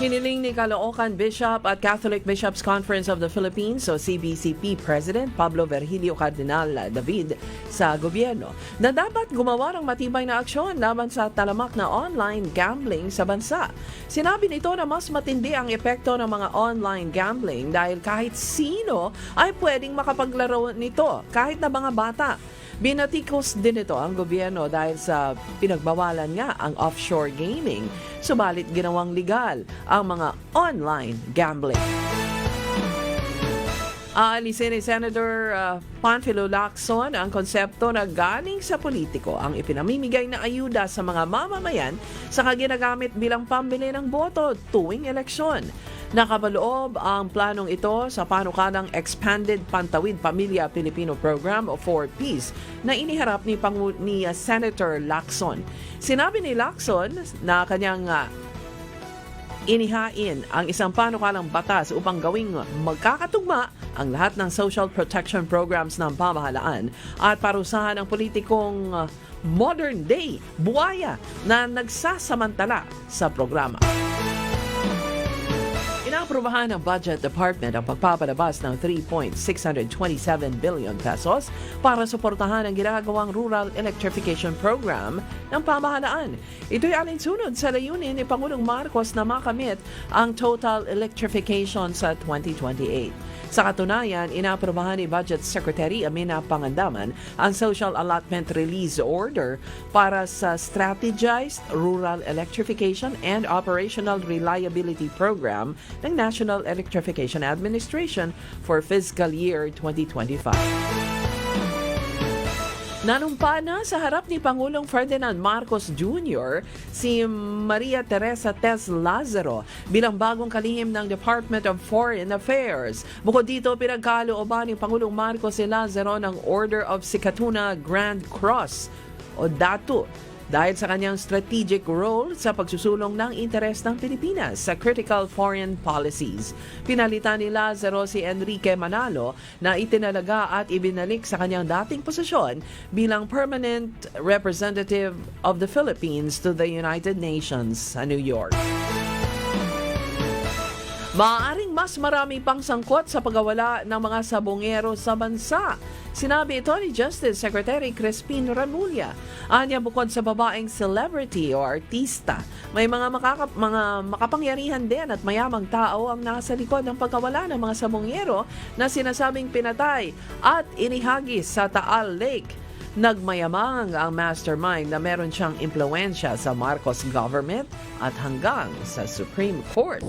Hiniling ni Caloocan Bishop at Catholic Bishops Conference of the Philippines o CBCP President Pablo Virgilio Cardinal David sa gobyerno na dapat gumawa ng matibay na aksyon laban sa talamak na online gambling sa bansa. Sinabi nito na mas matindi ang epekto ng mga online gambling dahil kahit sino ay pwedeng makapaglaro nito, kahit na mga bata. Binatikos din ito ang gobyerno dahil sa pinagbawalan nga ang offshore gaming, subalit ginawang legal ang mga online gambling. Aalisin ni Senator Panfilo Lacson ang konsepto na galing sa politiko ang ipinamimigay na ayuda sa mga mamamayan sa ginagamit bilang pambili ng boto tuwing eleksyon. Nakabaloob ang planong ito sa panukalang Expanded Pantawid Pamilya Pilipino Program o 4Ps na iniharap ni Senator Lacson. Sinabi ni Lacson na kanyang inihain ang isang panukalang batas upang gawing magkakatugma ang lahat ng social protection programs ng pamahalaan at parusahan ang politikong modern day buwaya na nagsasamantala sa programa. Inaprubahan ng Budget Department ang pagpapalabas ng 3.627 billion pesos para suportahan ang ginagawang Rural Electrification Program ng pamahalaan. Ito'y alinsunod sa layunin ni Pangulong Marcos na makamit ang total electrification sa 2028. Sa katunayan, inaprubahan ni Budget Secretary Amina Pangandaman ang Social Allotment Release Order para sa Strategized Rural Electrification and Operational Reliability Program ng National Electrification Administration for fiscal year 2025. Nanumpa na sa harap ni Pangulong Ferdinand Marcos Jr. si Maria Teresa Tez Lazaro bilang bagong kalihim ng Department of Foreign Affairs. Bukod dito, pinagkalooban ni Pangulong Marcos si Lazaro ng Order of Sikatuna Grand Cross o DATU dahil sa kanyang strategic role sa pagsusulong ng interes ng Pilipinas sa critical foreign policies. Pinalitan ni Lazaro si Enrique Manalo na itinalaga at ibinalik sa kanyang dating posisyon bilang permanent representative of the Philippines to the United Nations sa New York. Maaaring mas marami pang sangkot sa pagawala ng mga sabongero sa bansa. Sinabi ito ni Justice Secretary Crispin Remulla. Anya, bukod sa babaeng celebrity o artista, may mga makapangyarihan din at mayamang tao ang nasa likod ng pagkawala ng mga sabongero na sinasabing pinatay at inihagis sa Taal Lake. Nagmayamang ang mastermind na meron siyang impluwensya sa Marcos government at hanggang sa Supreme Court.